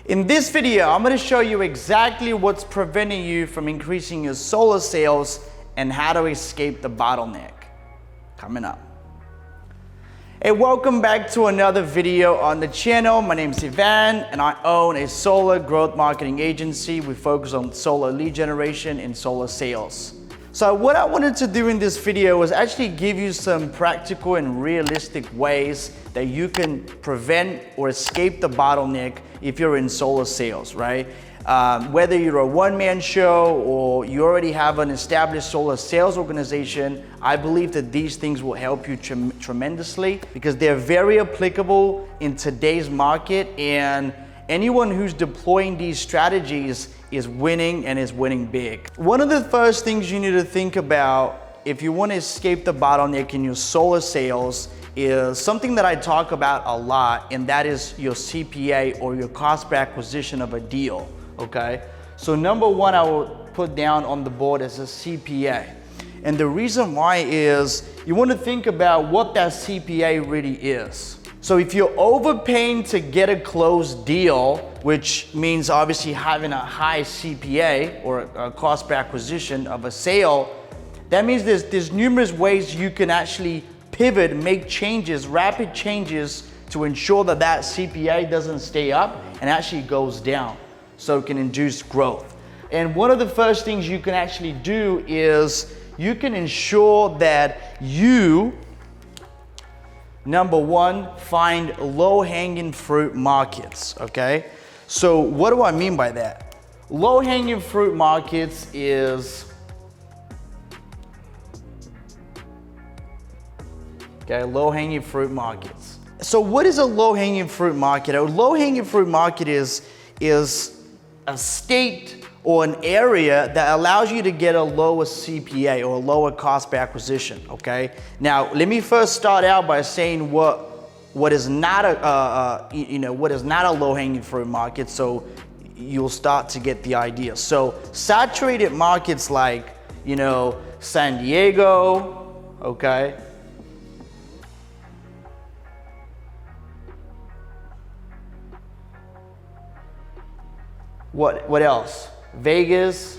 In this video, I'm going to show you exactly what's preventing you from increasing your solar sales and how to escape the bottleneck. Coming up. Hey, welcome back to another video on the channel. My name is Ivan and I own a solar growth marketing agency. We focus on solar lead generation and solar sales. So what I wanted to do in this video was actually give you some practical and realistic ways that you can prevent or escape the bottleneck if you're in solar sales, right? Whether you're a one-man show or you already have an established solar sales organization, I believe that these things will help you tremendously because they're very applicable in today's market, and anyone who's deploying these strategies is winning and is winning big. One of the first things you need to think about if you want to escape the bottleneck in your solar sales is something that I talk about a lot, and that is your CPA, or your cost per acquisition of a deal, okay? So number one, I will put down on the board as a CPA. And the reason why is you want to think about what that CPA really is. So if you're overpaying to get a closed deal, which means obviously having a high CPA or a cost per acquisition of a sale, that means there's numerous ways you can actually pivot, make changes, rapid changes to ensure that that CPA doesn't stay up and actually goes down, so it can induce growth. And one of the first things you can actually do is you can ensure that you, number one, find low-hanging fruit markets, okay? So what do I mean by that? Low-hanging fruit markets is, okay, low-hanging fruit markets. So what is a low-hanging fruit market? A low-hanging fruit market is a state or an area that allows you to get a lower CPA or a lower cost per acquisition, okay? Now, let me first start out by saying what is not a low-hanging fruit market, so you'll start to get the idea. So saturated markets like, San Diego, okay? What else? Vegas.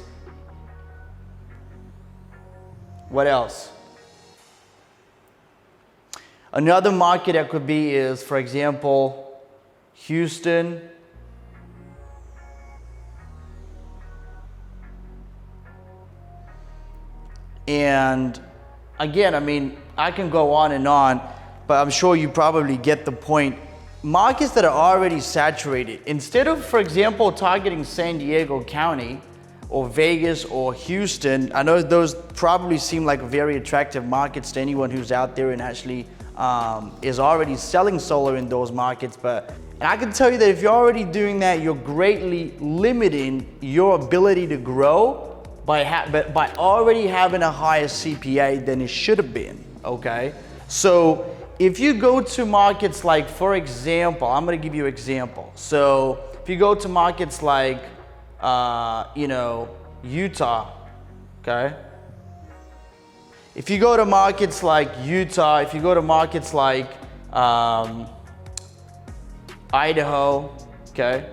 What else? Another market that could be is, for example, Houston. And again, I can go on and on, but I'm sure you probably get the point. Markets that are already saturated, instead of, for example, targeting San Diego County or Vegas or Houston, I know those probably seem like very attractive markets to anyone who's out there and actually is already selling solar in those markets, and I can tell you that if you're already doing that, you're greatly limiting your ability to grow by already having a higher CPA than it should have been, okay? So if you go to markets like, for example, I'm going to give you an example. So if you go to markets like, Utah, okay? If you go to markets like Utah, if you go to markets like Idaho, okay?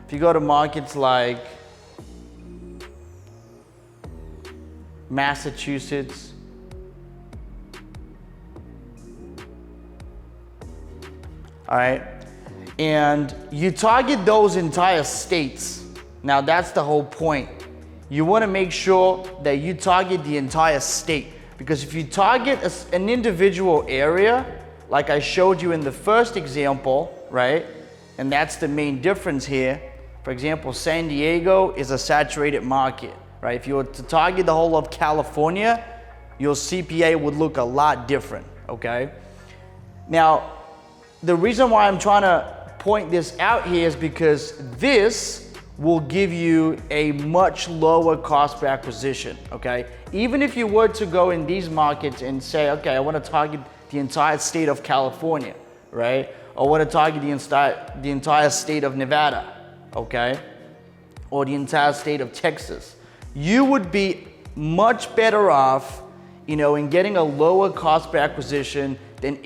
If you go to markets like Massachusetts, all right, and you target those entire states. Now that's the whole point. You want to make sure that you target the entire state, because if you target an individual area, like I showed you in the first example, right, and that's the main difference here. For example, San Diego is a saturated market, right? If you were to target the whole of California, your CPA would look a lot different, okay? Now, the reason why I'm trying to point this out here is because this will give you a much lower cost per acquisition, okay? Even if you were to go in these markets and say, okay, I want to target the entire state of California, right? Or I want to target the entire state of Nevada, okay? Or the entire state of Texas. You would be much better off, in getting a lower cost per acquisition than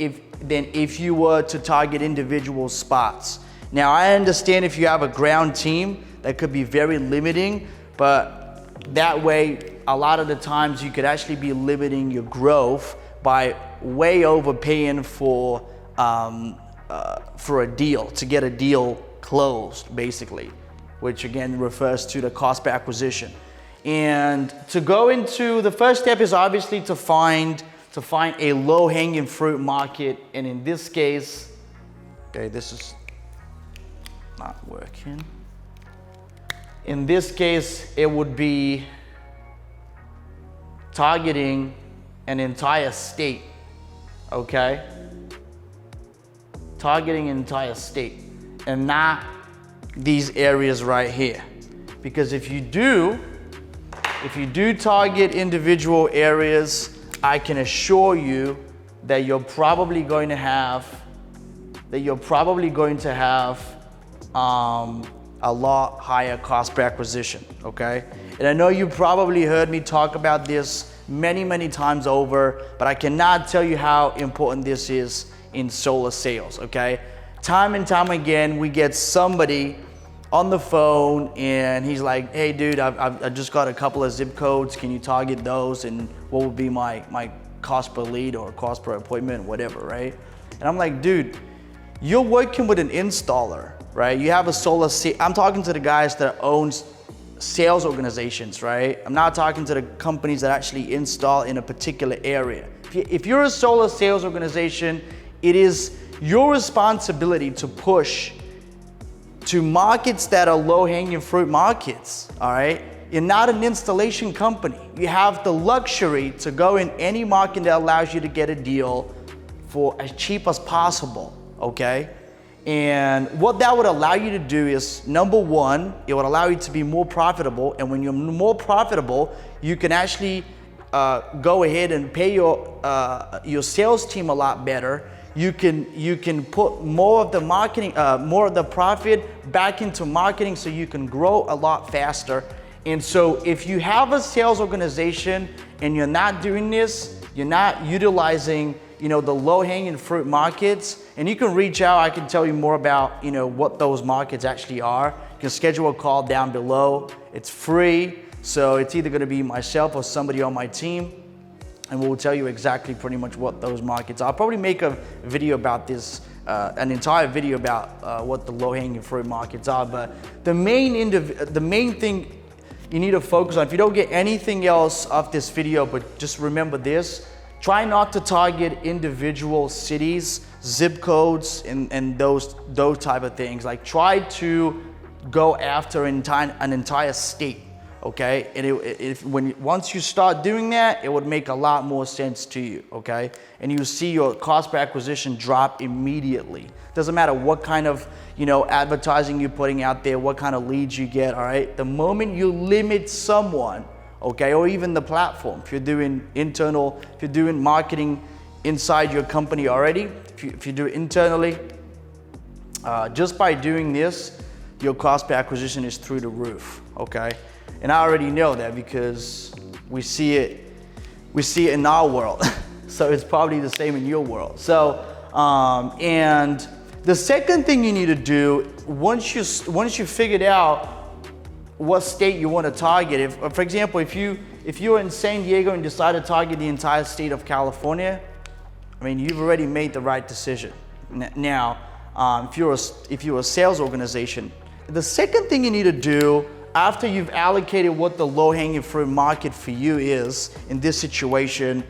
than if you were to target individual spots. Now, I understand if you have a ground team, that could be very limiting, but that way, a lot of the times you could actually be limiting your growth by way overpaying for a deal, to get a deal closed, basically, which again refers to the cost per acquisition. And to go into, the first step is obviously to find a low-hanging fruit market. And in this case, okay, this is not working. In this case, it would be targeting an entire state, okay? Targeting an entire state and not these areas right here. Because if you do target individual areas, I can assure you that you're probably going to have a lot higher cost per acquisition, okay? And I know you probably heard me talk about this many times over, but I cannot tell you how important this is in solar sales, okay? Time and time again, we get somebody on the phone and he's like, hey dude, I just got a couple of zip codes, can you target those? And what would be my cost per lead or cost per appointment, whatever, right? And I'm like, dude, you're working with an installer, right? You have a solar, I'm talking to the guys that own sales organizations, right? I'm not talking to the companies that actually install in a particular area. If you're a solar sales organization, it is your responsibility to push to markets that are low-hanging fruit markets, all right? You're not an installation company. You have the luxury to go in any market that allows you to get a deal for as cheap as possible, okay? And what that would allow you to do is, number one, it would allow you to be more profitable. And when you're more profitable, you can actually go ahead and pay your sales team a lot better. You can put more of the marketing, more of the profit back into marketing, so you can grow a lot faster. And so if you have a sales organization and you're not doing this, you're not utilizing, the low-hanging fruit markets, and you can reach out. I can tell you more about, what those markets actually are. You can schedule a call down below. It's free, so it's either going to be myself or somebody on my team, and we'll tell you exactly pretty much what those markets are. I'll probably make a video about this, an entire video about what the low-hanging fruit markets are. But the main thing you need to focus on, if you don't get anything else off this video, but just remember this: try not to target individual cities, zip codes, and those type of things. Like, try to go after an entire state, okay? And once you start doing that, it would make a lot more sense to you, okay? And you see your cost per acquisition drop immediately. Doesn't matter what kind of advertising you're putting out there, what kind of leads you get, all right? The moment you limit someone, okay, or even the platform, if you're doing marketing inside your company already, if you do it internally, just by doing this, your cost per acquisition is through the roof, okay? And I already know that because we see it in our world. So it's probably the same in your world. So, and the second thing you need to do, once you figured out what state you want to target, for example, if you're in San Diego and decide to target the entire state of California, I mean, you've already made the right decision. Now, if you're a sales organization, the second thing you need to do after you've allocated what the low-hanging fruit market for you is in this situation,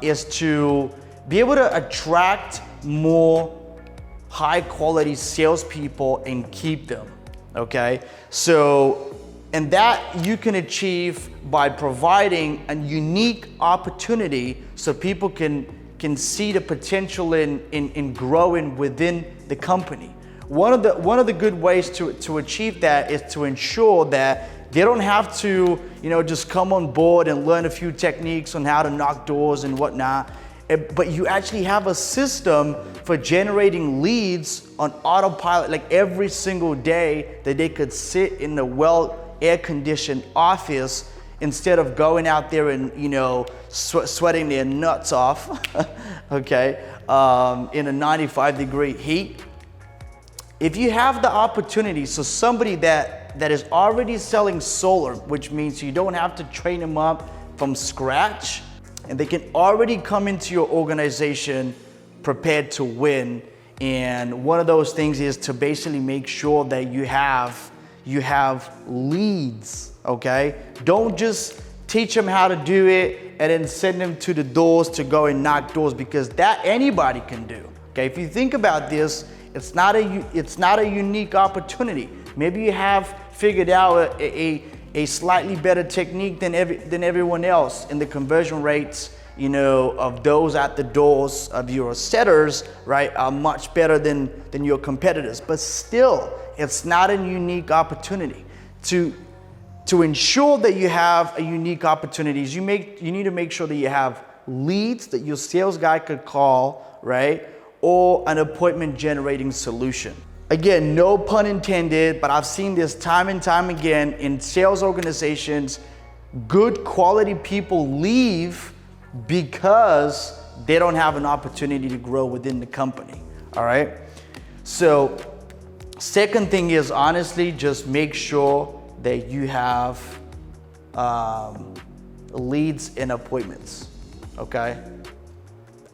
is to be able to attract more high-quality salespeople and keep them, okay? So, and that you can achieve by providing a unique opportunity so people can see the potential in growing within the company. One of the good ways to achieve that is to ensure that they don't have to, just come on board and learn a few techniques on how to knock doors and whatnot, but you actually have a system for generating leads on autopilot, like every single day, that they could sit in the air-conditioned office instead of going out there and, sweating their nuts off, okay? in a 95-degree heat. If you have the opportunity, so somebody that is already selling solar, which means you don't have to train them up from scratch, and they can already come into your organization prepared to win. And one of those things is to basically make sure that you have leads, okay? Don't just teach them how to do it and then send them to the doors to go and knock doors, because that anybody can do, okay? If you think about this, it's not a unique opportunity. Maybe you have figured out a slightly better technique than everyone else, and the conversion rates, you know, of those at the doors of your setters, right, are much better than your competitors. But still, it's not a unique opportunity. To ensure that you have a unique opportunities, you need to make sure that you have leads that your sales guy could call, right, or an appointment generating solution. Again, no pun intended, but I've seen this time and time again in sales organizations. Good quality people leave because they don't have an opportunity to grow within the company, all right? So second thing is, honestly, just make sure that you have leads and appointments, okay?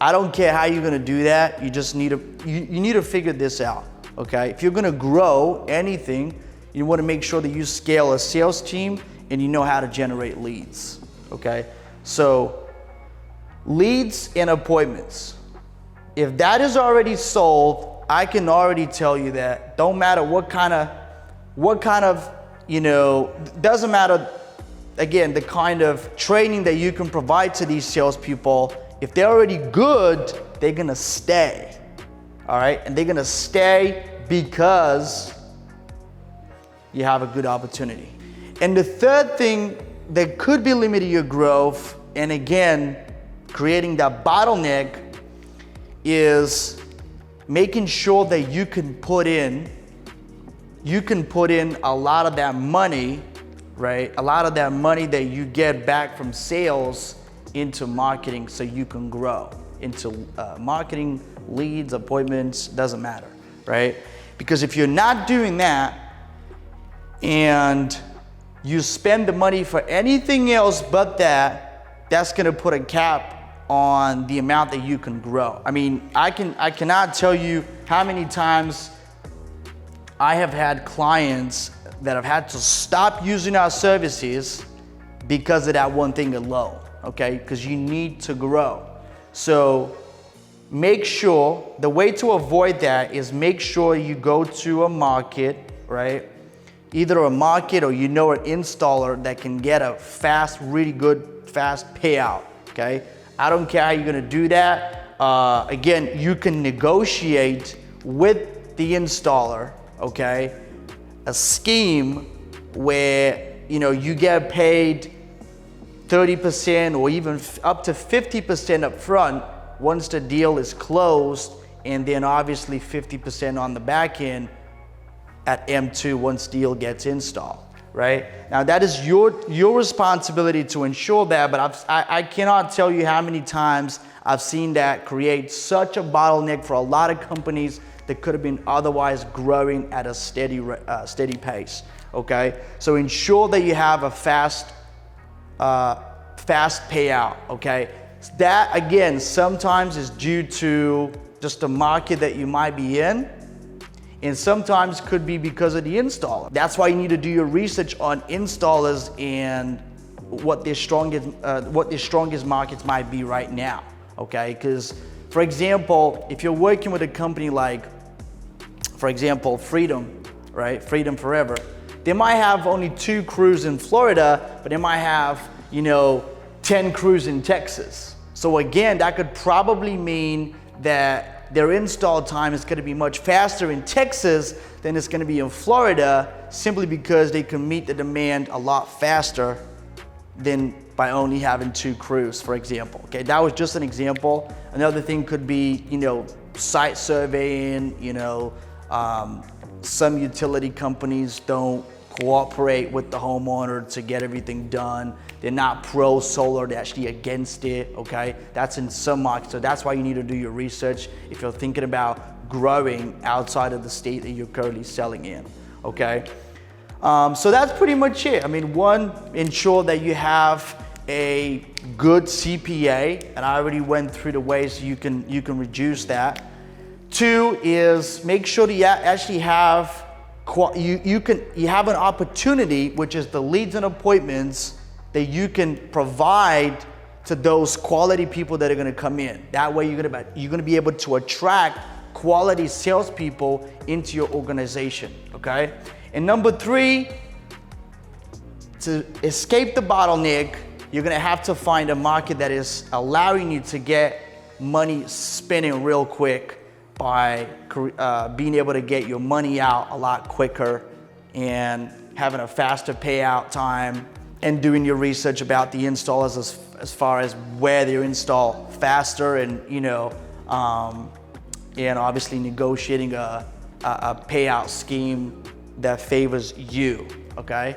I don't care how you're gonna do that. You just need to figure this out, okay? If you're gonna grow anything, you wanna make sure that you scale a sales team and you know how to generate leads, okay? So leads and appointments. If that is already solved, I can already tell you that don't matter what kind of, you know, doesn't matter, again, the kind of training that you can provide to these salespeople. If they're already good, they're gonna stay, all right? And they're gonna stay because you have a good opportunity. And the third thing that could be limiting your growth, and again, creating that bottleneck, is making sure that you can put in a lot of that money, right? A lot of that money that you get back from sales into marketing so you can grow into marketing, leads, appointments, doesn't matter, right? Because if you're not doing that and you spend the money for anything else but that, that's gonna put a cap on the amount that you can grow. I mean, I cannot tell you how many times I have had clients that have had to stop using our services because of that one thing alone, okay? Because you need to grow. So make sure, the way to avoid that is make sure you go to a market, right? Either a market or you know an installer that can get a fast, really good, fast payout, okay? I don't care how you're gonna do that. Again, you can negotiate with the installer, okay? A scheme where, you know, you get paid 30% or even up to 50% up front once the deal is closed, and then obviously 50% on the back end at M2 once deal gets installed, right? Now that is your responsibility to ensure that, but I cannot tell you how many times I've seen that create such a bottleneck for a lot of companies that could have been otherwise growing at a steady pace, okay? So ensure that you have a fast payout, okay? That, again, sometimes is due to just the market that you might be in, and sometimes could be because of the installer. That's why you need to do your research on installers and what their strongest markets might be right now, okay? Because, for example, if you're working with a company like, for example, Freedom, right? Freedom Forever. They might have only 2 crews in Florida, but they might have, you know, 10 crews in Texas. So again, that could probably mean that their install time is gonna be much faster in Texas than it's gonna be in Florida, simply because they can meet the demand a lot faster than by only having 2 crews, for example. Okay, that was just an example. Another thing could be, you know, site surveying, you know, some utility companies don't cooperate with the homeowner to get everything done. They're not pro solar, they're actually against it, okay? That's in some markets, so that's why you need to do your research if you're thinking about growing outside of the state that you're currently selling in, okay? So that's pretty much it. I mean, one, ensure that you have a good CPA, and I already went through the ways you can reduce that. Two is make sure that you actually have you have an opportunity, which is the leads and appointments that you can provide to those quality people that are going to come in. That way you're going to be able to attract quality salespeople into your organization, okay? And number three, to escape the bottleneck, you're going to have to find a market that is allowing you to get money spinning real quick by being able to get your money out a lot quicker and having a faster payout time, and doing your research about the installers as far as where they're installed faster, and and obviously negotiating a payout scheme that favors you, okay?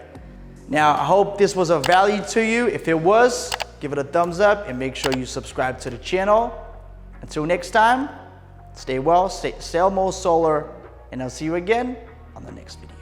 Now, I hope this was of value to you. If it was, give it a thumbs up and make sure you subscribe to the channel. Until next time, stay well, sell more solar, and I'll see you again on the next video.